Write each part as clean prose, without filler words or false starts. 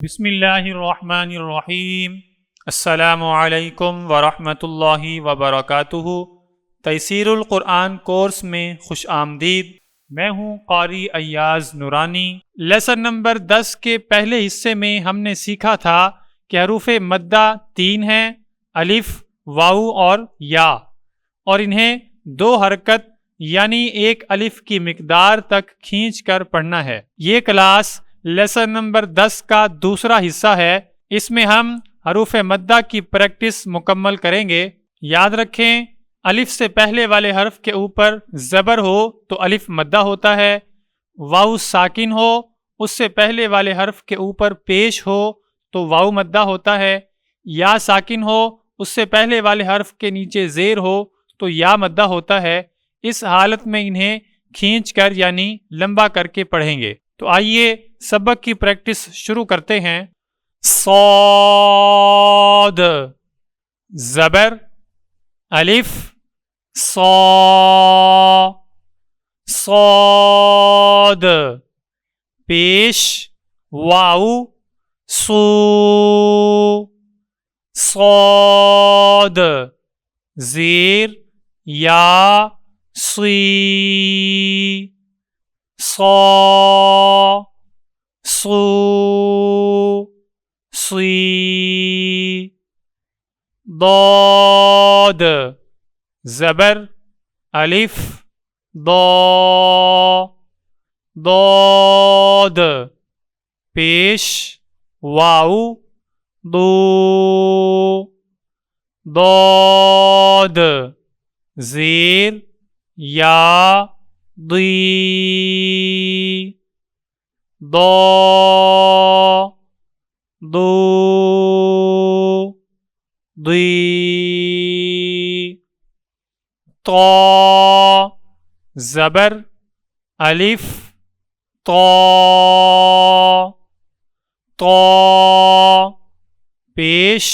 بسم اللہ الرحمن الرحیم۔ السلام علیکم ورحمۃ اللہ وبرکاتہ۔ تیسیر القرآن کورس میں خوش آمدید۔ میں ہوں قاری ایاز نورانی۔ لیسن نمبر 10 کے پہلے حصے میں ہم نے سیکھا تھا کہ حروف مدہ 3 ہیں، الف، واو اور یا، اور انہیں 2 حرکت یعنی 1 الف کی مقدار تک کھینچ کر پڑھنا ہے۔ یہ کلاس لیسن نمبر 10 کا دوسرا حصہ ہے۔ اس میں ہم حروف مدہ کی پریکٹس مکمل کریں گے۔ یاد رکھیں، الف سے پہلے والے حرف کے اوپر زبر ہو تو الف مدہ ہوتا ہے، واو ساکن ہو اس سے پہلے والے حرف کے اوپر پیش ہو تو واو مدہ ہوتا ہے، یا ساکن ہو اس سے پہلے والے حرف کے نیچے زیر ہو تو یا مدہ ہوتا ہے۔ اس حالت میں انہیں کھینچ کر یعنی لمبا کر کے پڑھیں گے۔ تو آئیے سبق کی پریکٹس شروع کرتے ہیں۔ صاد، زبر، الف، صا، صاد، پیش، واو، صو، صاد، زیر، یا، صی، صا، صو، صی، ضاد، زبر، الف، ضا، ضاد، پیش، واو، ضو، ضاد، زیر، یا، ضی، ضا، ضو، ضی، طا، زبر، الف، طا، طا، پیش،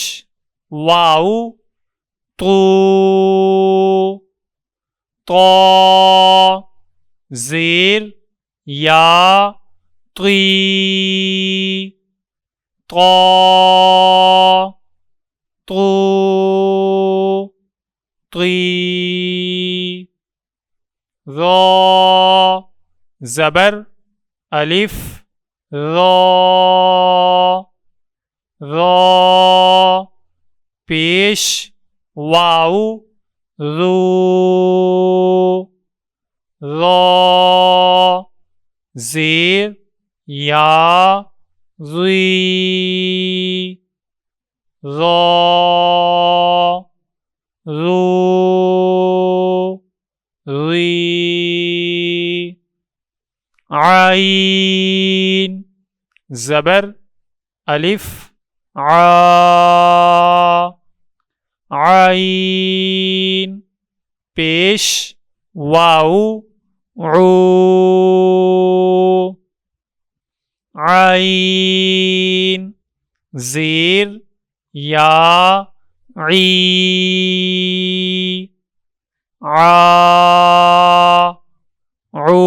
واو، طو، طا، زیر، یا، طی، طا، طو، طی، ظا، زبر، الف، ظا، ظا، پیش، واو، ذو، ظا، زیر، یا، ذی، ظا، ذو، ذی، عین، زبر، الف، عا، عین، پیش، واو، عو، عین، زیر، یا، عی، عا، عو،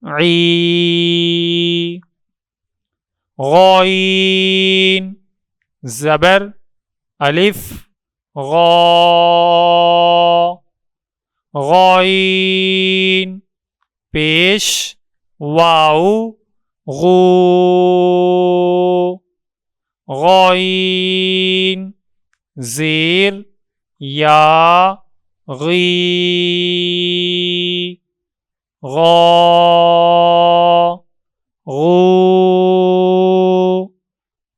عی، غین، زبر، الف، غا، غین، پیش، واو، غو، غین، زیر، یا، غی، غا، غو،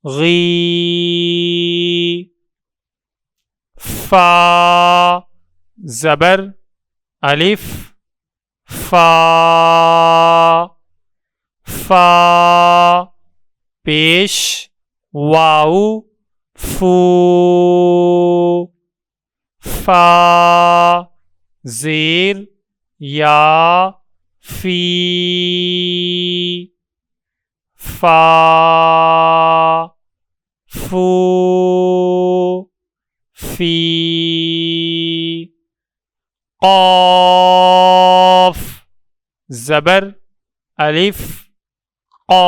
غی، فا، زبر، الف، فا، فا، پیش، واو، فو، فا، زیر، یا، فی، فا، فو، فی، قاف، زبر، الف، قا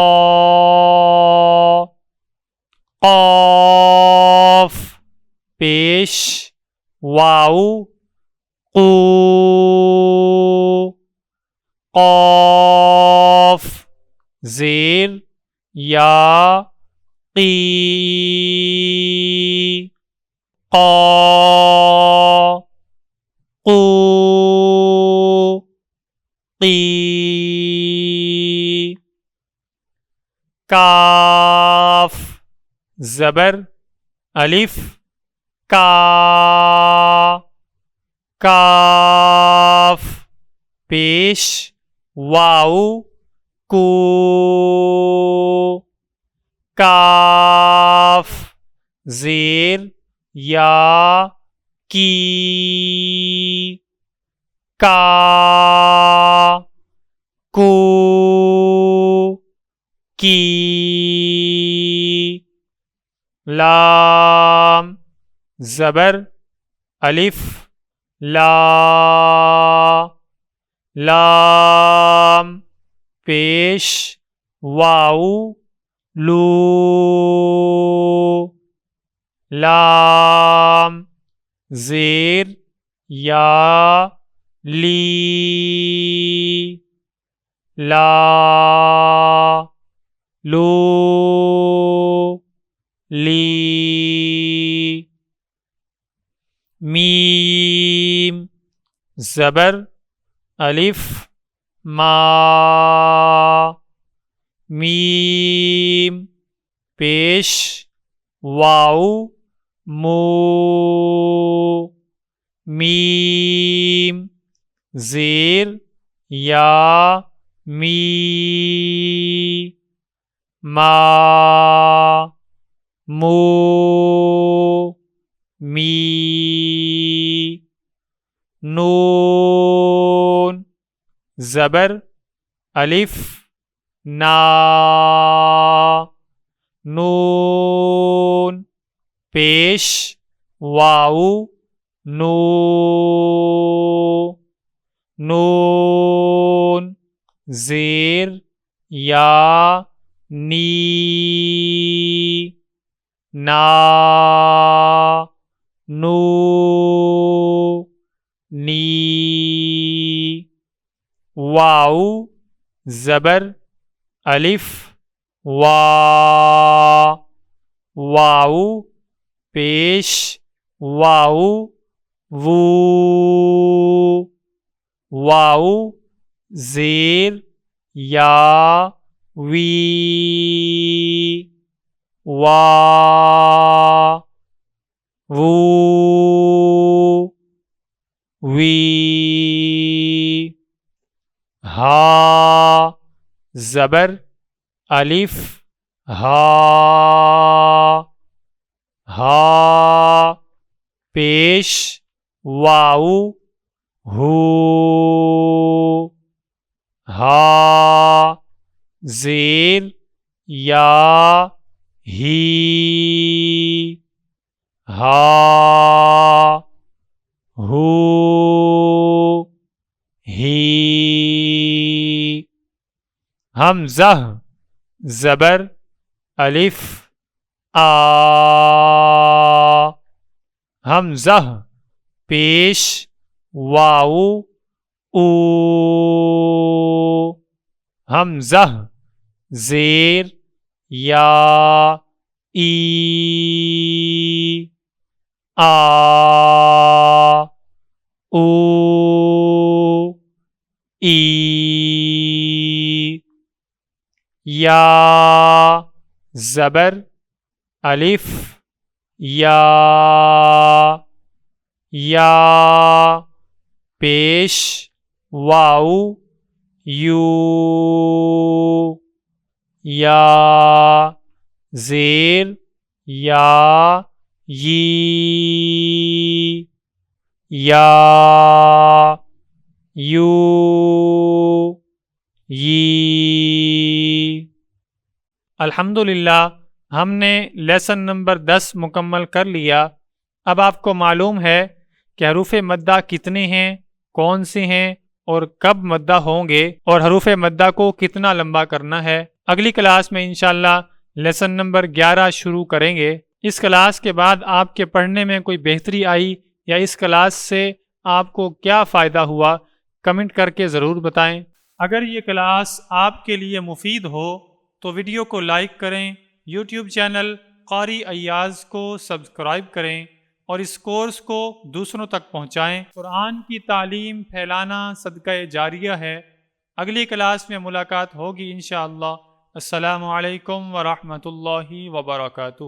قاف پیش واو قو قاف زیر یا قی قا قو قی کاف زبر الف کا کاف پیش واو کو کاف زیر یا کی کا کو کی لام زبر الف لا لام پیش واو لو لام زیر یا لی لا لو لی میم زبر الف ما میم پیش واو مو میم زیر یا می ما مو می نون زبر الف نا نون پیش واو نو نون زیر یا نی نا نو نی واو زبر الف وا واو پیش واو وو واو زیر یا وی وا وو وی ہا زبر الف ہا ہا پیش واو ہو ہا زیر یا ہی ہا ہو ہی حمزہ زبر الف آ حمزہ پیش واو او حمزہ زیر یا ای آ او ای یا زبر الف یا یا پیش واو یو یا زیر یا یی یا یو یی الحمدللہ ہم نے لیسن نمبر 10 مکمل کر لیا۔ اب آپ کو معلوم ہے کہ حروف مدہ کتنے ہیں، کون سے ہیں اور کب مدہ ہوں گے، اور حروف مدہ کو کتنا لمبا کرنا ہے۔ اگلی کلاس میں انشاءاللہ لیسن نمبر 11 شروع کریں گے۔ اس کلاس کے بعد آپ کے پڑھنے میں کوئی بہتری آئی یا اس کلاس سے آپ کو کیا فائدہ ہوا، کمنٹ کر کے ضرور بتائیں۔ اگر یہ کلاس آپ کے لیے مفید ہو تو ویڈیو کو لائک کریں، یوٹیوب چینل قاری ایاز کو سبسکرائب کریں اور اس کورس کو دوسروں تک پہنچائیں۔ قرآن کی تعلیم پھیلانا صدقہ جاریہ ہے۔ اگلی کلاس میں ملاقات ہوگی انشاءاللہ۔ السلام علیکم ورحمۃ اللہ وبرکاتہ۔